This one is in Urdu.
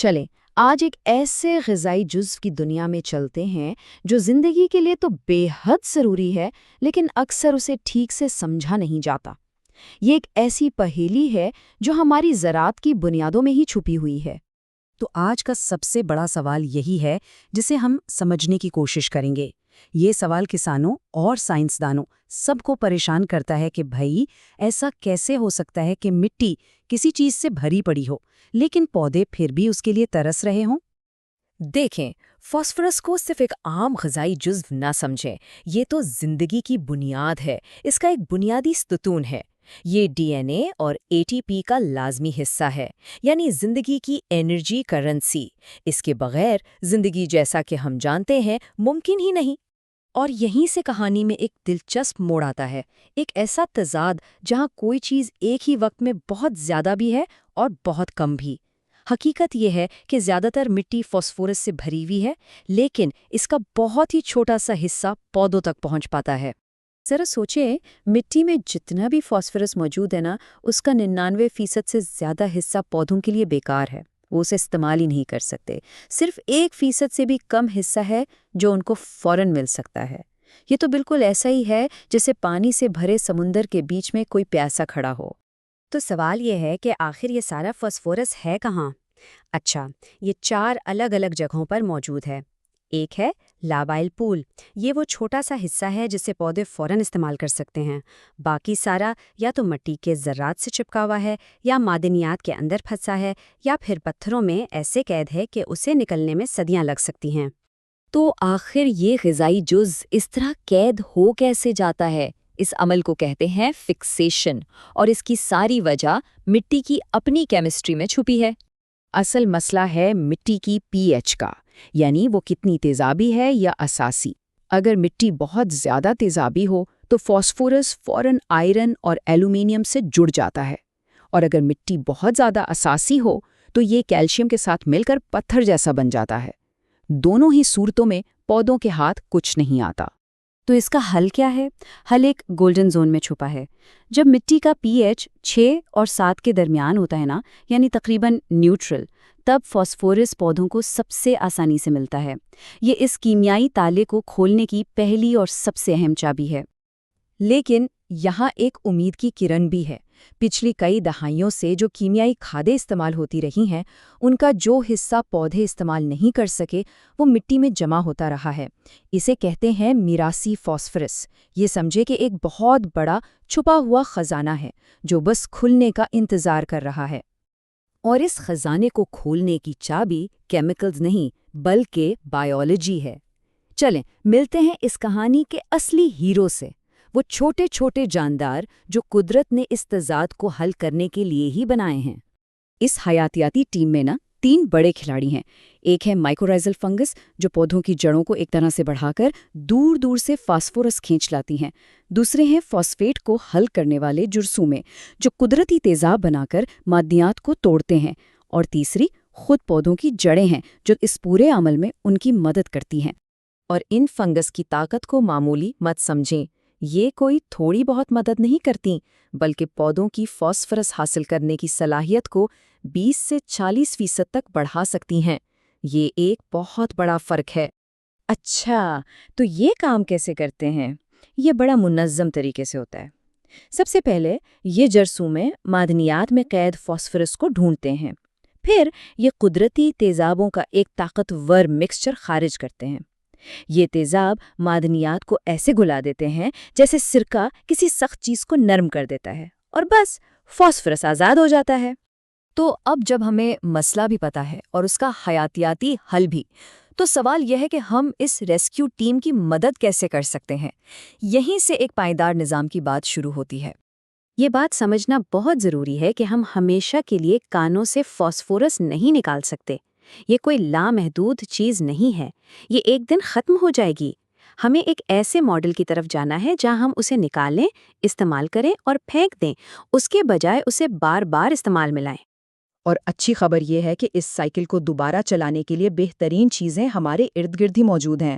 چلیں آج ایک ایسے غذائی جزو کی دنیا میں چلتے ہیں جو زندگی کے لیے تو بے حد ضروری ہے، لیکن اکثر اسے ٹھیک سے سمجھا نہیں جاتا۔ یہ ایک ایسی پہیلی ہے جو ہماری زراعت کی بنیادوں میں ہی چھپی ہوئی ہے۔ تو آج کا سب سے بڑا سوال یہی ہے جسے ہم سمجھنے کی کوشش کریں گے۔ یہ سوال کسانوں اور سائنسدانوں سب کو پریشان کرتا ہے کہ بھائی ایسا کیسے ہو سکتا ہے کہ مٹی کسی چیز سے بھری پڑی ہو لیکن پودے پھر بھی اس کے لیے ترس رہے ہوں۔ دیکھیں، فاسفورس کو صرف ایک عام غذائی جزو نہ سمجھیں، یہ تو زندگی کی بنیاد ہے، اس کا ایک بنیادی ستون ہے۔ یہ ڈی این اے اور اے ٹی پی کا لازمی حصہ ہے، یعنی زندگی کی انرجی کرنسی۔ اس کے بغیر زندگی جیسا کہ ہم جانتے ہیں ممکن ہی نہیں۔ اور یہیں سے کہانی میں ایک دلچسپ موڑ آتا ہے، ایک ایسا تضاد جہاں کوئی چیز ایک ہی وقت میں بہت زیادہ بھی ہے اور بہت کم بھی۔ حقیقت یہ ہے کہ زیادہ تر مٹی فاسفورس سے بھری ہوئی ہے، لیکن اس کا بہت ہی چھوٹا سا حصہ پودوں تک پہنچ پاتا ہے۔ ذرا سوچیں، مٹی میں جتنا بھی فاسفورس موجود ہے نا، اس کا 99% سے زیادہ حصہ پودوں کے لیے بیکار ہے، وہ اسے استعمال ہی نہیں کر سکتے۔ صرف 1% سے بھی کم حصہ ہے جو ان کو فوراً مل سکتا ہے۔ یہ تو بالکل ایسا ہی ہے جیسے پانی سے بھرے سمندر کے بیچ میں کوئی پیاسا کھڑا ہو۔ تو سوال یہ ہے کہ آخر یہ سارا فاسفورس ہے کہاں؟ اچھا، یہ 4 الگ الگ جگہوں پر موجود ہے۔ ایک ہے لابائل پول، یہ وہ چھوٹا سا حصہ ہے جسے پودے فوراً استعمال کر سکتے ہیں۔ باقی سارا یا تو مٹی کے ذرات سے چپکا ہوا ہے، یا معدنیات کے اندر پھنسا ہے، یا پھر پتھروں میں ایسے قید ہے کہ اسے نکلنے میں صدیاں لگ سکتی ہیں۔ تو آخر یہ غذائی جز اس طرح قید ہو کیسے جاتا ہے؟ اس عمل کو کہتے ہیں فکسیشن، اور اس کی ساری وجہ مٹی کی اپنی کیمسٹری میں چھپی ہے۔ اصل مسئلہ ہے مٹی کی پی ایچ کا، یعنی وہ کتنی تیزابی ہے یا اساسی۔ اگر مٹی بہت زیادہ تیزابی ہو تو فاسفورس فوراً آئرن اور ایلومینیم سے جڑ جاتا ہے، اور اگر مٹی بہت زیادہ اساسی ہو تو یہ کیلشیم کے ساتھ مل کر پتھر جیسا بن جاتا ہے۔ دونوں ہی صورتوں میں پودوں کے ہاتھ کچھ نہیں آتا۔ تو اس کا حل کیا ہے؟ حل ایک گولڈن زون میں چھپا ہے۔ جب مٹی کا پی ایچ 6 اور 7 کے درمیان ہوتا ہے نا، یعنی تقریباً نیوٹرل، تب فاسفورس پودوں کو سب سے آسانی سے ملتا ہے۔ یہ اس کیمیائی تالے کو کھولنے کی پہلی اور سب سے اہم چابی ہے۔ لیکن یہاں ایک امید کی کرن بھی ہے۔ پچھلی کئی دہائیوں سے جو کیمیائی کھادیں استعمال ہوتی رہی ہیں، ان کا جو حصہ پودے استعمال نہیں کر سکے وہ مٹی میں جمع ہوتا رہا ہے۔ اسے کہتے ہیں میراثی فاسفورس۔ یہ سمجھے کہ ایک بہت بڑا چھپا ہوا خزانہ ہے جو بس کھلنے کا انتظار کر رہا ہے۔ اور اس خزانے کو کھولنے کی چابی کیمیکلز نہیں بلکہ بائیولوجی ہے۔ چلیں ملتے ہیں اس کہانی کے اصلی ہیرو سے، وہ چھوٹے چھوٹے جاندار جو قدرت نے اس تضاد کو حل کرنے کے لیے ہی بنائے ہیں۔ اس حیاتیاتی ٹیم میں 3 بڑے کھلاڑی ہیں۔ ایک ہے مائکورائزل فنگس جو پودوں کی جڑوں کو ایک طرح سے بڑھا کر دور دور سے فاسفورس کھینچ لاتی ہیں۔ دوسرے ہیں فاسفیٹ کو حل کرنے والے جرثومے جو قدرتی تیزاب بنا کر معدنیات کو توڑتے ہیں۔ اور تیسری خود پودوں کی جڑیں ہیں جو اس پورے عمل میں ان کی مدد کرتی ہیں۔ اور ان فنگس کی طاقت کو معمولی مت سمجھیں، یہ کوئی تھوڑی بہت مدد نہیں کرتی، بلکہ پودوں کی فاسفورس حاصل کرنے کی صلاحیت کو 20 سے 40% تک بڑھا سکتی ہیں۔ یہ ایک بہت بڑا فرق ہے۔ اچھا، تو یہ کام کیسے کرتے ہیں؟ یہ بڑا منظم طریقے سے ہوتا ہے۔ سب سے پہلے یہ جرثومے معدنیات میں قید فاسفورس کو ڈھونڈتے ہیں، پھر یہ قدرتی تیزابوں کا ایک طاقتور مکسچر خارج کرتے ہیں۔ یہ تیزاب معدنیات کو ایسے گلا دیتے ہیں جیسے سرکہ کسی سخت چیز کو نرم کر دیتا ہے، اور بس فاسفورس آزاد ہو جاتا ہے۔ تو اب جب ہمیں مسئلہ بھی پتہ ہے اور اس کا حیاتیاتی حل بھی، تو سوال یہ ہے کہ ہم اس ریسکیو ٹیم کی مدد کیسے کر سکتے ہیں؟ یہیں سے ایک پائیدار نظام کی بات شروع ہوتی ہے۔ یہ بات سمجھنا بہت ضروری ہے کہ ہم ہمیشہ کے لیے کانوں سے فاسفورس نہیں نکال سکتے۔ یہ کوئی لامحدود چیز نہیں ہے، یہ ایک دن ختم ہو جائے گی۔ ہمیں ایک ایسے ماڈل کی طرف جانا ہے جہاں ہم اسے نکالیں، استعمال کریں اور پھینک دیں، اس کے بجائے اسے بار بار استعمال میں لائیں۔ اور اچھی خبر یہ ہے کہ اس سائیکل کو دوبارہ چلانے کے لیے بہترین چیزیں ہمارے ارد گرد ہی موجود ہیں۔